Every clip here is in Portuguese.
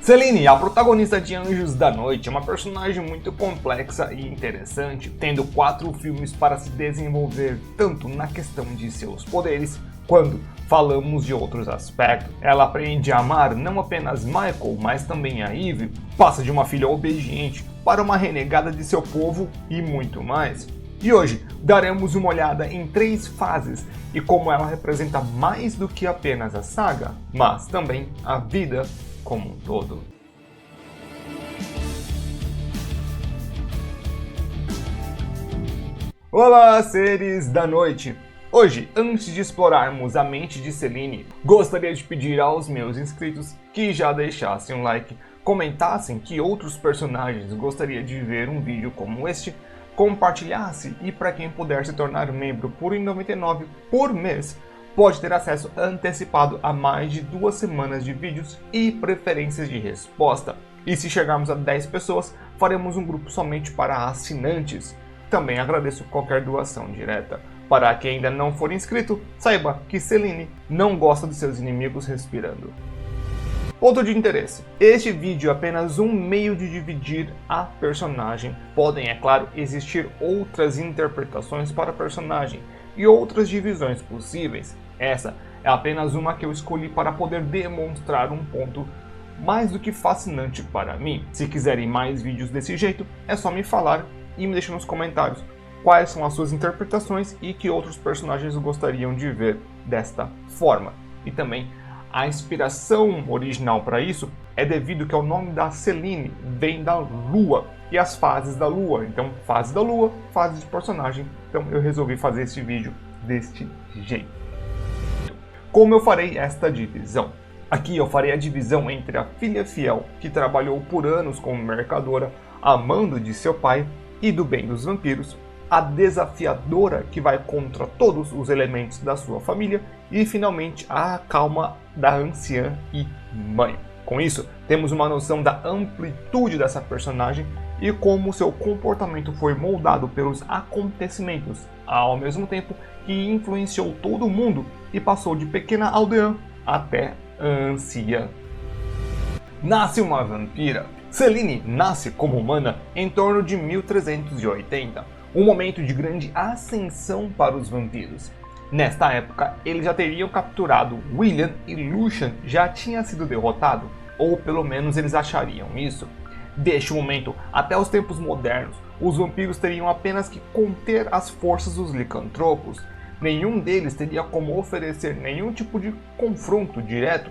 Selene, a protagonista de Anjos da Noite, é uma personagem muito complexa e interessante, tendo 4 filmes para se desenvolver tanto na questão de seus poderes, quando falamos de outros aspectos. Ela aprende a amar não apenas Michael, mas também a Eve, passa de uma filha obediente para uma renegada de seu povo e muito mais. E hoje daremos uma olhada em 3 fases e como ela representa mais do que apenas a saga, mas também a vida como um todo. Olá, seres da noite! Hoje, antes de explorarmos a mente de Selene, gostaria de pedir aos meus inscritos que já deixassem um like, comentassem que outros personagens gostaria de ver um vídeo como este, compartilhasse e para quem puder se tornar membro por R$ 1,99 por mês, pode ter acesso antecipado a mais de 2 semanas de vídeos e preferências de resposta. E se chegarmos a 10 pessoas, faremos um grupo somente para assinantes. Também agradeço qualquer doação direta. Para quem ainda não for inscrito, saiba que Selene não gosta de seus inimigos respirando. Ponto de interesse. Este vídeo é apenas um meio de dividir a personagem. Podem, é claro, existir outras interpretações para a personagem e outras divisões possíveis. Essa é apenas uma que eu escolhi para poder demonstrar um ponto mais do que fascinante para mim. Se quiserem mais vídeos desse jeito, é só me falar e me deixar nos comentários quais são as suas interpretações e que outros personagens gostariam de ver desta forma. E também a inspiração original para isso é devido que o nome da Selene vem da Lua e as fases da Lua. Então, fase da Lua, fase de personagem. Então eu resolvi fazer esse vídeo deste jeito. Como eu farei esta divisão? Aqui eu farei a divisão entre a filha fiel, que trabalhou por anos como mercadora, amando de seu pai e do bem dos vampiros, a desafiadora que vai contra todos os elementos da sua família e finalmente a calma da anciã e mãe. Com isso, temos uma noção da amplitude dessa personagem e como seu comportamento foi moldado pelos acontecimentos, ao mesmo tempo que influenciou todo mundo e passou de pequena aldeã até anciã. Nasce uma vampira. Selene nasce como humana em torno de 1380, um momento de grande ascensão para os vampiros. Nesta época, eles já teriam capturado William e Lucian já tinha sido derrotado, ou pelo menos eles achariam isso. Deste momento até os tempos modernos, os vampiros teriam apenas que conter as forças dos licantropos. Nenhum deles teria como oferecer nenhum tipo de confronto direto.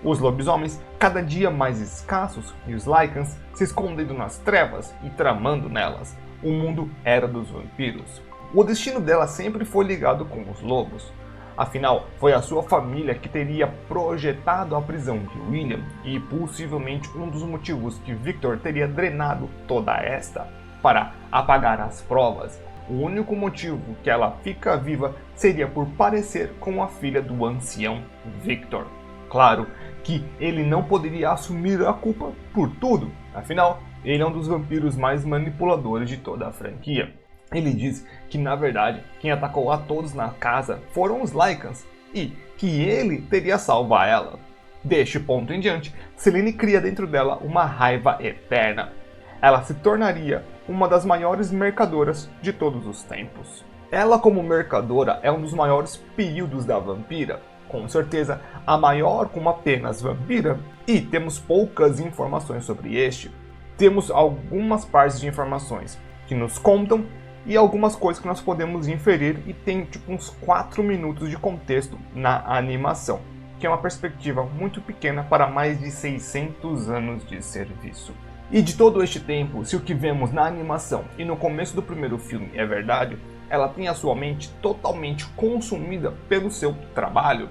Os lobisomens, cada dia mais escassos, e os lycans se escondendo nas trevas e tramando nelas. O mundo era dos vampiros. O destino dela sempre foi ligado com os lobos. Afinal, foi a sua família que teria projetado a prisão de William e possivelmente um dos motivos que Victor teria drenado toda esta para apagar as provas. O único motivo que ela fica viva seria por parecer com a filha do ancião Victor. Claro que ele não poderia assumir a culpa por tudo, afinal, ele é um dos vampiros mais manipuladores de toda a franquia. Ele diz que, na verdade, quem atacou a todos na casa foram os lycans e que ele teria salvo a ela. Deste ponto em diante, Selene cria dentro dela uma raiva eterna. Ela se tornaria uma das maiores mercadoras de todos os tempos. Ela, como mercadora, é um dos maiores períodos da vampira. Com certeza, a maior como apenas vampira, e temos poucas informações sobre este. Temos algumas partes de informações que nos contam e algumas coisas que nós podemos inferir e tem tipo uns 4 minutos de contexto na animação, que é uma perspectiva muito pequena para mais de 600 anos de serviço. E de todo este tempo, se o que vemos na animação e no começo do primeiro filme é verdade, ela tem a sua mente totalmente consumida pelo seu trabalho.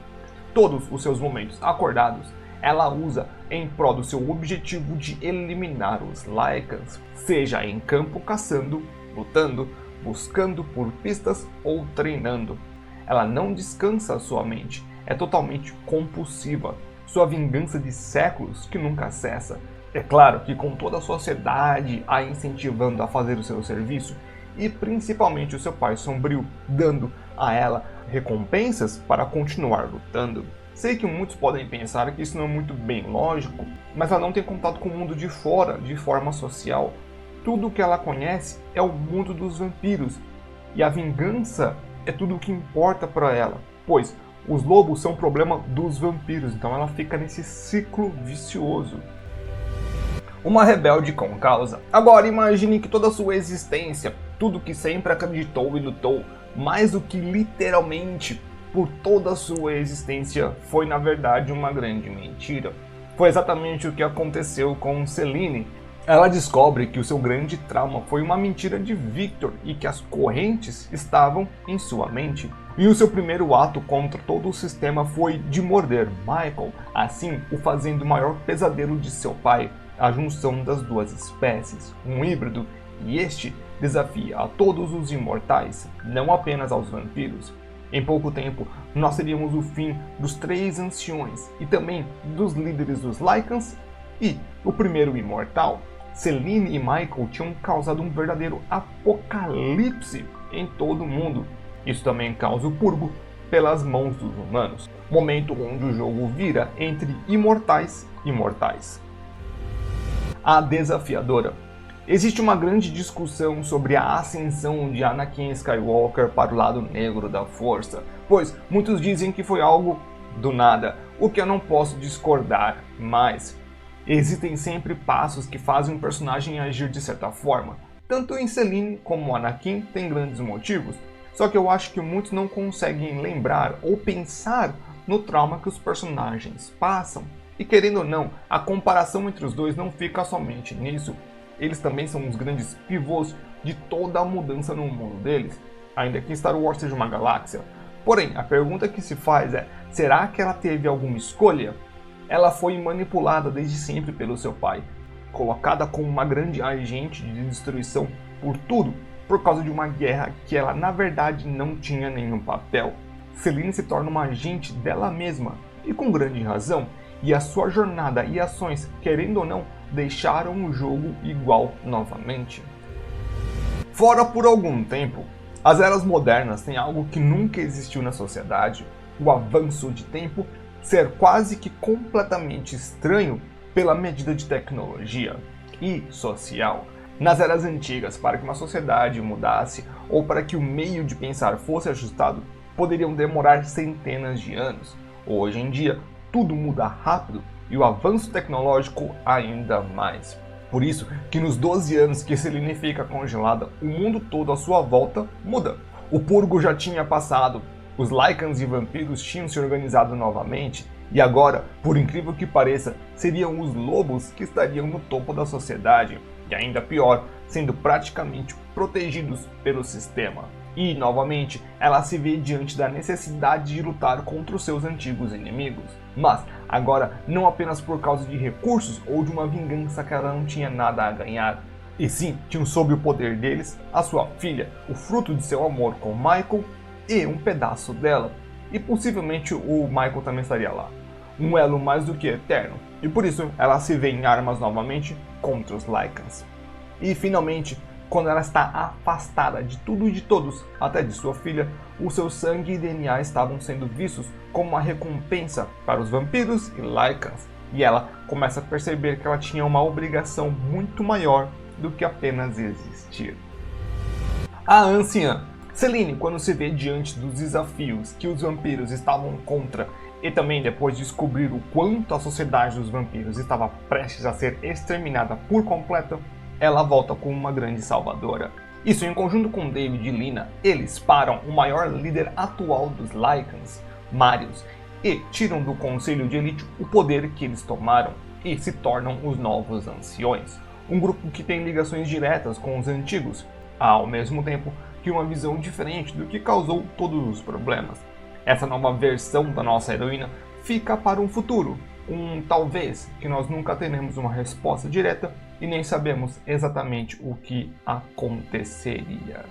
Todos os seus momentos acordados, ela usa em prol do seu objetivo de eliminar os lycans, seja em campo caçando, lutando, buscando por pistas ou treinando. Ela não descansa a sua mente, é totalmente compulsiva, sua vingança de séculos que nunca cessa. É claro que com toda a sociedade a incentivando a fazer o seu serviço, e principalmente o seu pai sombrio, dando a ela recompensas para continuar lutando. Sei que muitos podem pensar que isso não é muito bem lógico, mas ela não tem contato com o mundo de fora de forma social. Tudo o que ela conhece é o mundo dos vampiros, e a vingança é tudo o que importa para ela, pois os lobos são o problema dos vampiros, então ela fica nesse ciclo vicioso. Uma rebelde com causa. Agora imagine que toda a sua existência, tudo que sempre acreditou e lutou, mais do que literalmente por toda a sua existência, foi na verdade uma grande mentira. Foi exatamente o que aconteceu com Celine. Ela descobre que o seu grande trauma foi uma mentira de Victor e que as correntes estavam em sua mente. E o seu primeiro ato contra todo o sistema foi de morder Michael, assim o fazendo o maior pesadelo de seu pai, a junção das duas espécies, um híbrido, e este desafia a todos os imortais, não apenas aos vampiros. Em pouco tempo, nós teríamos o fim dos 3 anciões e também dos líderes dos Lycans e o primeiro imortal. Celine e Michael tinham causado um verdadeiro apocalipse em todo o mundo. Isso também causa o purgo pelas mãos dos humanos, momento onde o jogo vira entre imortais e mortais. A Desafiadora. Existe uma grande discussão sobre a ascensão de Anakin Skywalker para o lado negro da Força, pois muitos dizem que foi algo do nada, o que eu não posso discordar, mas existem sempre passos que fazem um personagem agir de certa forma. Tanto em Celine como Anakin tem grandes motivos, só que eu acho que muitos não conseguem lembrar ou pensar no trauma que os personagens passam. E querendo ou não, a comparação entre os dois não fica somente nisso. Eles também são os grandes pivôs de toda a mudança no mundo deles, ainda que Star Wars seja uma galáxia. Porém, a pergunta que se faz é, será que ela teve alguma escolha? Ela foi manipulada desde sempre pelo seu pai, colocada como uma grande agente de destruição por tudo, por causa de uma guerra que ela na verdade não tinha nenhum papel. Celine se torna uma agente dela mesma, e com grande razão, e a sua jornada e ações, querendo ou não, deixaram o jogo igual novamente. Fora por algum tempo, as eras modernas têm algo que nunca existiu na sociedade, o avanço de tempo ser quase que completamente estranho pela medida de tecnologia e social. Nas eras antigas, para que uma sociedade mudasse ou para que o meio de pensar fosse ajustado, poderiam demorar centenas de anos. Hoje em dia, tudo muda rápido e o avanço tecnológico ainda mais. Por isso que nos 12 anos que Celine fica congelada, o mundo todo à sua volta muda. O purgo já tinha passado, os Lycans e vampiros tinham se organizado novamente, e agora, por incrível que pareça, seriam os lobos que estariam no topo da sociedade, e ainda pior, sendo praticamente protegidos pelo sistema. E, novamente, ela se vê diante da necessidade de lutar contra os seus antigos inimigos. Mas, agora, não apenas por causa de recursos ou de uma vingança que ela não tinha nada a ganhar. E sim, tinham sob o poder deles a sua filha, o fruto de seu amor com Michael e um pedaço dela. E possivelmente o Michael também estaria lá. Um elo mais do que eterno. E por isso, ela se vê em armas novamente contra os Lycans. E finalmente, quando ela está afastada de tudo e de todos, até de sua filha, o seu sangue e DNA estavam sendo vistos como uma recompensa para os vampiros e Lycans, e ela começa a perceber que ela tinha uma obrigação muito maior do que apenas existir. A anciã Celine, quando se vê diante dos desafios que os vampiros estavam contra, e também depois de descobrir o quanto a sociedade dos vampiros estava prestes a ser exterminada por completo, ela volta como uma grande salvadora. Isso em conjunto com David e Lina, eles param o maior líder atual dos Lycans, Marius, e tiram do Conselho de Elite o poder que eles tomaram e se tornam os novos Anciões, um grupo que tem ligações diretas com os antigos, ao mesmo tempo que uma visão diferente do que causou todos os problemas. Essa nova versão da nossa heroína fica para um futuro, talvez que nós nunca teremos uma resposta direta e nem sabemos exatamente o que aconteceria.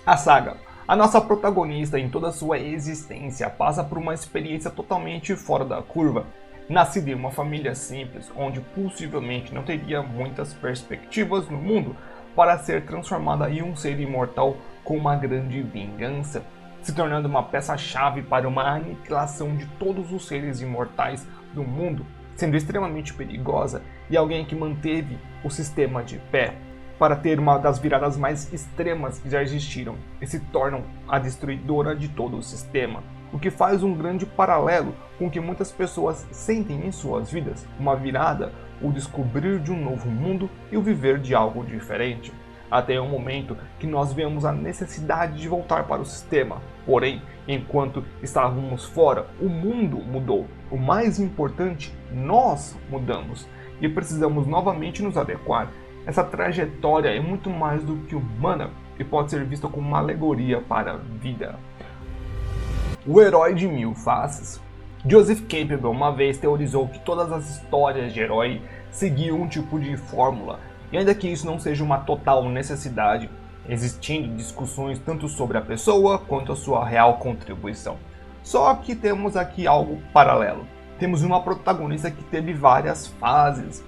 A saga. A nossa protagonista, em toda sua existência, passa por uma experiência totalmente fora da curva. Nascida em uma família simples, onde possivelmente não teria muitas perspectivas no mundo, para ser transformada em um ser imortal com uma grande vingança. se tornando uma peça-chave para uma aniquilação de todos os seres imortais do mundo, sendo extremamente perigosa e alguém que manteve o sistema de pé para ter uma das viradas mais extremas que já existiram e se tornam a destruidora de todo o sistema. O que faz um grande paralelo com o que muitas pessoas sentem em suas vidas, uma virada, o descobrir de um novo mundo e o viver de algo diferente. Até o momento que nós vemos a necessidade de voltar para o sistema. Porém, enquanto estávamos fora, o mundo mudou. O mais importante, nós mudamos e precisamos novamente nos adequar. Essa trajetória é muito mais do que humana e pode ser vista como uma alegoria para a vida. O herói de mil faces. Joseph Campbell uma vez teorizou que todas as histórias de herói seguiam um tipo de fórmula, e ainda que isso não seja uma total necessidade, existindo discussões tanto sobre a pessoa quanto a sua real contribuição. Só que temos aqui algo paralelo. Temos uma protagonista que teve várias fases,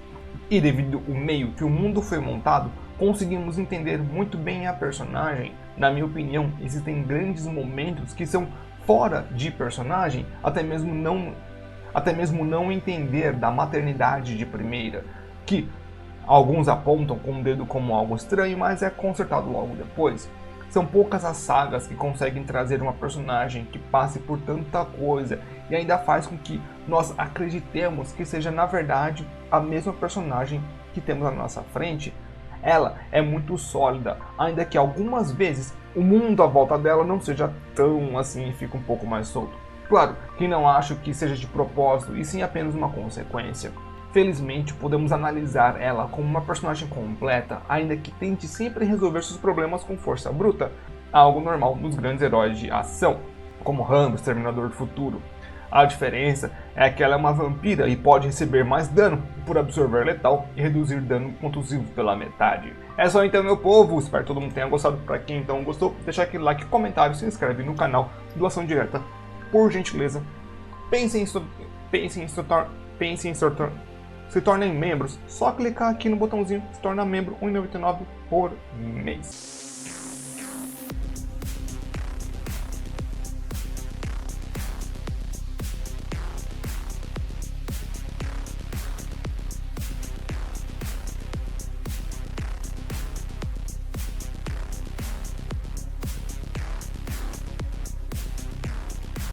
e devido ao meio que o mundo foi montado, conseguimos entender muito bem a personagem. Na minha opinião, existem grandes momentos que são fora de personagem, até mesmo não entender da maternidade de primeira, que alguns apontam com o dedo como algo estranho, mas é consertado logo depois. São poucas as sagas que conseguem trazer uma personagem que passe por tanta coisa e ainda faz com que nós acreditemos que seja na verdade a mesma personagem que temos à nossa frente. Ela é muito sólida, ainda que algumas vezes o mundo à volta dela não seja tão assim e fica um pouco mais solto. Claro que não acho que seja de propósito e sim apenas uma consequência. Felizmente podemos analisar ela como uma personagem completa, ainda que tente sempre resolver seus problemas com força bruta, algo normal nos grandes heróis de ação, como Rambo, Exterminador do Futuro. A diferença é que ela é uma vampira e pode receber mais dano por absorver letal e reduzir dano contusivo pela metade. É só então, meu povo, espero que todo mundo tenha gostado. Para quem então gostou, deixa aquele like, comentário, se inscreve no canal Doação Direta, por gentileza. Se tornem membros, só clicar aqui no botãozinho se torna membro, R$ 1,99 por mês.